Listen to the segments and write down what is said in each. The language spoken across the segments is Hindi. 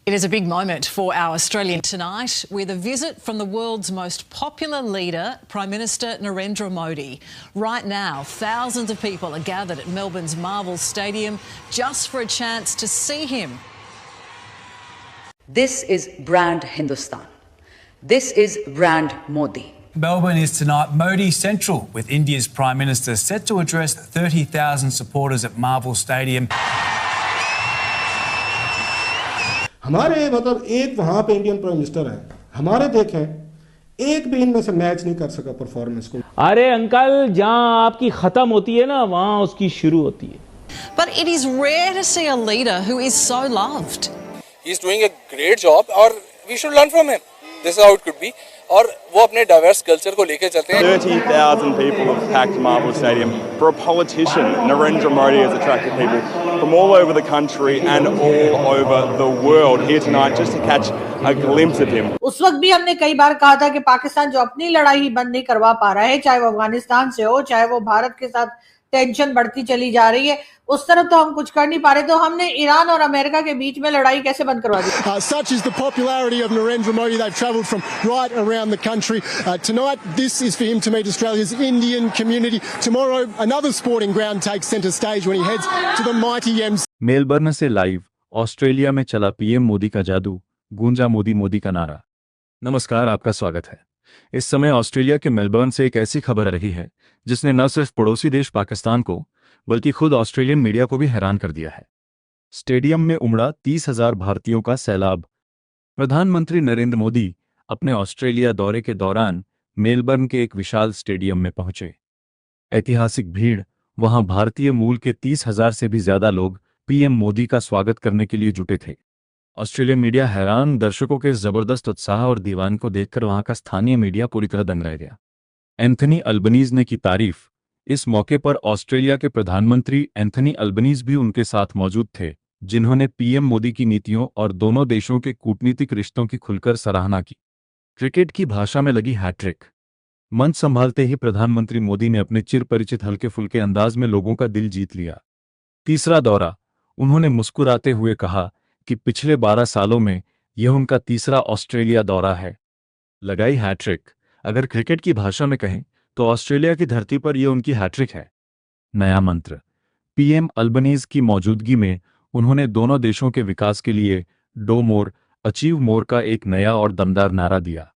It is a big moment for our Australian tonight with a visit from the world's most popular leader, Prime Minister Narendra Modi. Right now, thousands of people are gathered at Melbourne's Marvel Stadium just for a chance to see him. This is brand Hindustan. This is brand Modi. Melbourne is tonight Modi Central, with India's Prime Minister set to address 30,000 supporters at Marvel Stadium. हमारे मतलब एक वहाँ पे इंडियन प्राइम मिनिस्टर है, हमारे देखें एक भी इनमें से मैच नहीं कर सका परफॉर्मेंस को। अरे अंकल, जहाँ आपकी खत्म होती है ना, वहाँ उसकी शुरू होती है। But it is rare to see a leader who is so loved. He's doing a great job और we should learn from him. This is how it could be. और वो अपने डाइवर्स कल्चर को लेके चलते हैं। 30,000 people have packed Marvel Stadium for a politician. Narendra Modi has attracted people from all over the country and all over the world here tonight just to catch a glimpse of him. उस वक्त भी हमने कई बार कहा था कि पाकिस्तान जो अपनी लड़ाई ही बंद नहीं करवा पा रहा है, चाहे वो अफगानिस्तान से हो, चाहे वो भारत के साथ टेंशन बढ़ती चली जा रही है, उस तरफ तो हम कुछ कर नहीं पा रहे, तो हमने ईरान और अमेरिका के बीच में लड़ाई कैसे बंद करवा दी? Such is the popularity of Narendra Modi. They've travelled from right around the country. Tonight, this is for him to meet Australia's Indian community. Tomorrow, another sporting ground takes centre stage when he heads to the mighty MC. Melbourne से लाइव ऑस्ट्रेलिया में चला पीएम मोदी का जादू, गूंजा मोदी मोदी का नारा। नमस्कार, आपका स्वागत है। इस समय ऑस्ट्रेलिया के मेलबर्न से एक ऐसी खबर आ रही है जिसने न सिर्फ पड़ोसी देश पाकिस्तान को बल्कि खुद ऑस्ट्रेलियन मीडिया को भी हैरान कर दिया है। स्टेडियम में उमड़ा 30,000 भारतीयों का सैलाब। प्रधानमंत्री नरेंद्र मोदी अपने ऑस्ट्रेलिया दौरे के दौरान मेलबर्न के एक विशाल स्टेडियम में पहुंचे। ऐतिहासिक भीड़, वहां भारतीय मूल के 30,000 से भी ज्यादा लोग पीएम मोदी का स्वागत करने के लिए जुटे थे। ऑस्ट्रेलियन मीडिया हैरान, दर्शकों के जबरदस्त उत्साह और दीवान को देखकर वहां का स्थानीय मीडिया पूरी तरह दंग रह गया। एंथनी अल्बनीज ने की तारीफ। इस मौके पर ऑस्ट्रेलिया के प्रधानमंत्री एंथनी अल्बनीज भी उनके साथ मौजूद थे, जिन्होंने पीएम मोदी की नीतियों और दोनों देशों के कूटनीतिक रिश्तों की खुलकर सराहना की। क्रिकेट की भाषा में लगी हैट्रिक। मंच संभालते ही प्रधानमंत्री मोदी ने अपने चिरपरिचित हल्के फुल्के अंदाज में लोगों का दिल जीत लिया। तीसरा दौरा, उन्होंने मुस्कुराते हुए कहा कि पिछले 12 सालों में यह उनका तीसरा ऑस्ट्रेलिया दौरा है। लगाई हैट्रिक। अगर क्रिकेट की भाषा में कहें तो ऑस्ट्रेलिया की धरती पर यह उनकी हैट्रिक है। नया मंत्र। पीएम अल्बनीज की मौजूदगी में उन्होंने दोनों देशों के विकास के लिए डू मोर, अचीव मोर का एक नया और दमदार नारा दिया।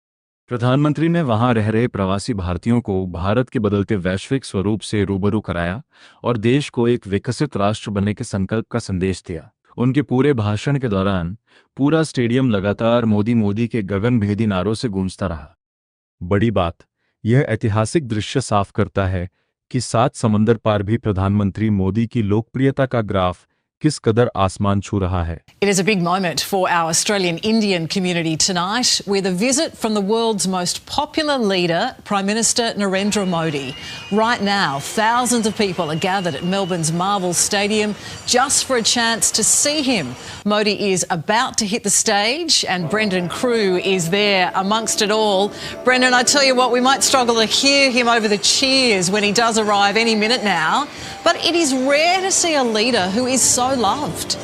प्रधानमंत्री ने वहां रह रहे प्रवासी भारतीयों को भारत के बदलते वैश्विक स्वरूप से रूबरू कराया और देश को एक विकसित राष्ट्र बनने के संकल्प का संदेश दिया। उनके पूरे भाषण के दौरान पूरा स्टेडियम लगातार मोदी मोदी के गगनभेदी नारों से गूंजता रहा। बड़ी बात, यह ऐतिहासिक दृश्य साफ करता है कि 7 समंदर पार भी प्रधानमंत्री मोदी की लोकप्रियता का ग्राफ किस कदर आसमान छू रहा है। It is a big moment for our Australian Indian community tonight with a visit from the world's most popular leader, Prime Minister Narendra Modi. Right now, thousands of people are gathered at Melbourne's Marvel Stadium just for a chance to see him. Modi is about to hit the stage and Brendan Crew is there amongst it all. Brendan, I tell you what, we might struggle to hear him over the cheers when he does arrive any minute now, but it is rare to see a leader who is so loved.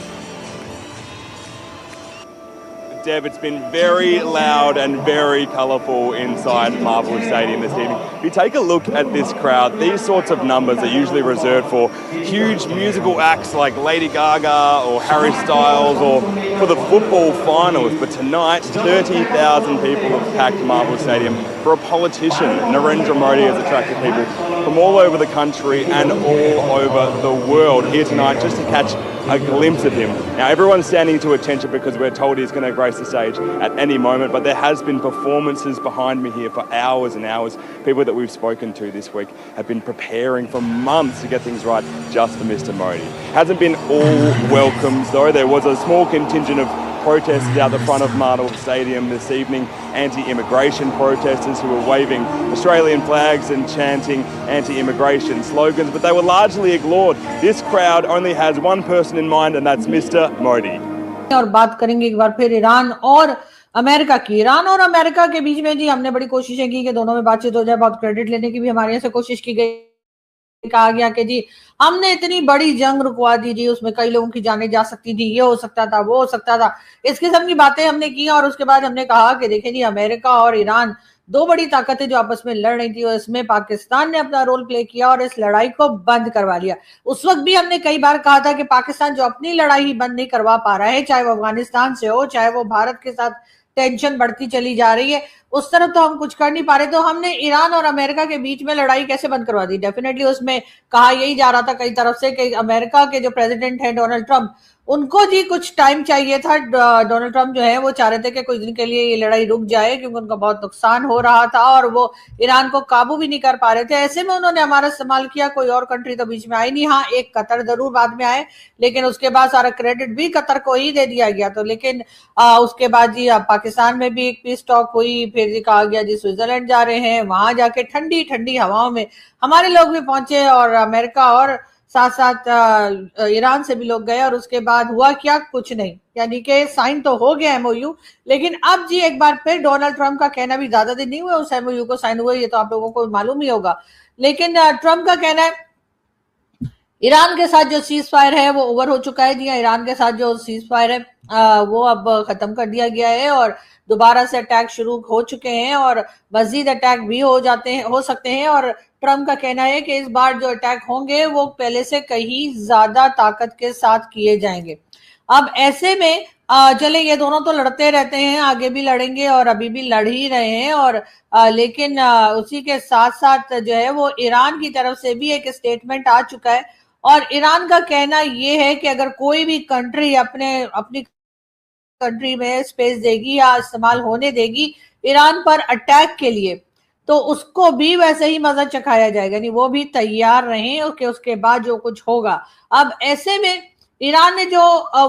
Deb, it's been very loud and very colourful inside Marvel Stadium this evening. If you take a look at this crowd, these sorts of numbers are usually reserved for huge musical acts like Lady Gaga or Harry Styles or for the football finals. But tonight, 30,000 people have packed Marvel Stadium for a politician. Narendra Modi has attracted people from all over the country and all over the world here tonight just to catch a glimpse of him. Now everyone's standing to attention because we're told he's going to grace the stage at any moment, but there has been performances behind me here for hours and hours. People that we've spoken to this week have been preparing for months to get things right just for Mr. Modi. Hasn't been all welcomes though. There was a small contingent of protesters out the front of Marvel Stadium this evening, anti-immigration protesters who were waving Australian flags and chanting anti-immigration slogans, but they were largely ignored. This crowd only has one person in mind, and that's Mr. Modi. और बात करेंगे एक बार फिर ईरान और अमेरिका की। ईरान और अमेरिका के बीच में जी हमने बड़ी कोशिशें की कि दोनों में बातचीत हो जाए, बहुत क्रेडिट लेने की भी हमारे यहाँ से कोशिश की गई। कहा गया कि जी हमने इतनी बड़ी जंग रुकवा दी जी, उसमें कई लोगों की जानें जा सकती थी, ये हो सकता था, वो हो सकता था, इस किस्म की बातें हमने की। और उसके बाद हमने कहा कि देखिए जी, अमेरिका और ईरान दो बड़ी ताकतें जो आपस में लड़ रही थी, और इसमें पाकिस्तान ने अपना रोल प्ले किया और इस लड़ाई को बंद करवा लिया। उस वक्त भी हमने कई बार कहा था कि पाकिस्तान जो अपनी लड़ाई ही बंद नहीं करवा पा रहा है, चाहे वो अफगानिस्तान से हो, चाहे वो भारत के साथ टेंशन बढ़ती चली जा रही है, उस तरफ तो हम कुछ कर नहीं पा रहे। तो हमने ईरान और अमेरिका के बीच में लड़ाई कैसे बंद करवा दी? डेफिनेटली उसमें कहा यही जा रहा था कई तरफ से कि अमेरिका के जो प्रेसिडेंट है डोनाल्ड ट्रंप, उनको जी कुछ टाइम चाहिए था। डोनाल्ड ट्रंप जो है वो चाह रहे थे कि कुछ दिन के लिए ये लड़ाई रुक जाए, क्योंकि उनका बहुत नुकसान हो रहा था और वो ईरान को काबू भी नहीं कर पा रहे थे। ऐसे में उन्होंने हमारा इस्तेमाल किया, कोई और कंट्री तो बीच में आई नहीं। हाँ, एक कतर जरूर बाद में आए, लेकिन उसके बाद सारा क्रेडिट भी कतर को ही दे दिया गया। तो लेकिन उसके बाद जी पाकिस्तान में भी एक पीस टॉक हुई, फिर जी कहा गया जी स्विट्जरलैंड जा रहे हैं, वहां जाके ठंडी ठंडी हवाओं में हमारे लोग भी पहुंचे और अमेरिका और साथ साथ ईरान से भी लोग गए। और उसके बाद हुआ क्या? कुछ नहीं, यानी कि साइन तो हो गया एमओयू, लेकिन अब जी एक बार फिर डोनाल्ड ट्रंप का कहना भी ज्यादा दिन नहीं हुआ उस एमओयू को साइन हुए, ये तो आप लोगों को मालूम ही होगा। लेकिन ट्रंप का कहना है ईरान के साथ जो सीज फायर है वो ओवर हो चुका है। जी ईरान के साथ जो सीज फायर है वो अब खत्म कर दिया गया है और दोबारा से अटैक शुरू हो चुके हैं और मजीद अटैक भी हो सकते हैं। और ट्रंप का कहना है कि इस बार जो अटैक होंगे वो पहले से कहीं ज्यादा ताकत के साथ किए जाएंगे। अब ऐसे में चले ये दोनों तो लड़ते रहते हैं, आगे भी लड़ेंगे और अभी भी लड़ ही रहे हैं। और लेकिन उसी के साथ साथ जो है वो ईरान की तरफ से भी एक स्टेटमेंट आ चुका है और ईरान का कहना ये है कि अगर कोई भी कंट्री अपनी कंट्री में स्पेस देगी या इस्तेमाल होने देगी ईरान पर अटैक के लिए, तो उसको भी वैसे ही मजा चखाया जाएगा, यानी वो भी तैयार रहें कि उसके बाद जो कुछ होगा। अब ऐसे में ईरान ने जो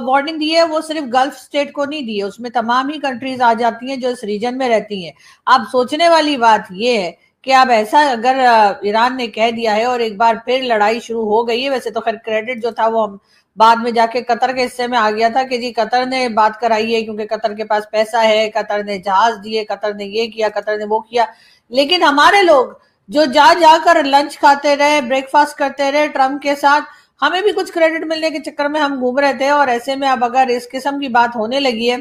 वार्निंग दी है वो सिर्फ गल्फ स्टेट को नहीं दी है, उसमें तमाम ही कंट्रीज आ जाती हैं जो इस रीजन में रहती हैं। अब सोचने वाली बात ये है कि अब ऐसा अगर ईरान ने कह दिया है और एक बार फिर लड़ाई शुरू हो गई है, वैसे तो खैर क्रेडिट जो था वो बाद में जाके कतर के हिस्से में आ गया था कि जी कतर ने बात कराई है, क्योंकि कतर के पास पैसा है, कतर ने जहाज दिए, कतर ने ये किया, कतर ने वो किया। लेकिन हमारे लोग जो जाकर लंच खाते रहे, ब्रेकफास्ट करते रहे ट्रंप के साथ, हमें भी कुछ क्रेडिट मिलने के चक्कर में हम घूम रहे थे। और ऐसे में अब अगर इस किस्म की बात होने लगी है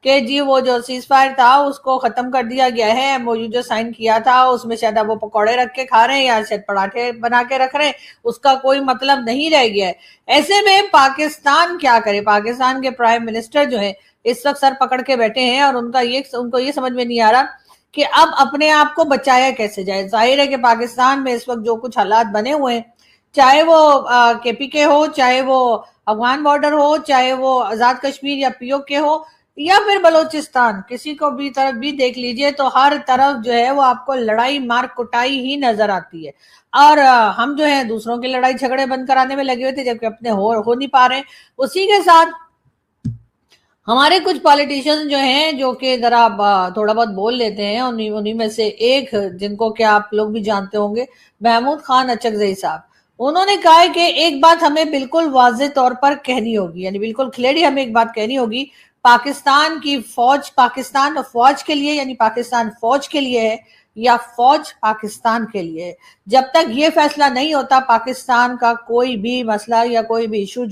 कि जी वो जो सीज फायर था उसको खत्म कर दिया गया है, एमओयू जो साइन किया था उसमें शायद अब वो पकौड़े रख के खा रहे हैं या शायद पराठे बना के रख रहे हैं, उसका कोई मतलब नहीं रह गया है। ऐसे में पाकिस्तान क्या करे? पाकिस्तान के प्राइम मिनिस्टर जो है इस वक्त सर पकड़ के बैठे हैं और उनको ये समझ में नहीं आ रहा कि अब अपने आप को बचाया कैसे जाए। जाहिर है कि पाकिस्तान में इस वक्त जो कुछ हालात बने हुए हैं, चाहे वो केपीके हो, चाहे वो अफगान बॉर्डर हो, चाहे वो आजाद कश्मीर या पीओके हो या फिर बलोचिस्तान, किसी को भी तरफ भी देख लीजिए तो हर तरफ जो है वो आपको लड़ाई मार कुटाई ही नजर आती है। और हम जो है दूसरों की लड़ाई झगड़े बंद कराने में लगे हुए थे, जबकि अपने हो नहीं पा रहे। उसी के साथ हमारे कुछ पॉलिटिशियंस जो हैं जो कि जरा थोड़ा बहुत बोल लेते हैं, उन्हीं में से एक जिनको कि आप लोग भी जानते होंगे, महमूद खान अचकजई साहब, उन्होंने कहा है कि एक बात हमें बिल्कुल वाज़ेह तौर पर कहनी होगी, यानी बिल्कुल क्लियरली हमें एक बात कहनी होगी, पाकिस्तान की फौज पाकिस्तान फौज के लिए, यानी पाकिस्तान फौज के लिए है या फौज पाकिस्तान के लिए है। जब तक ये फैसला नहीं होता पाकिस्तान का कोई भी मसला या कोई भी इशू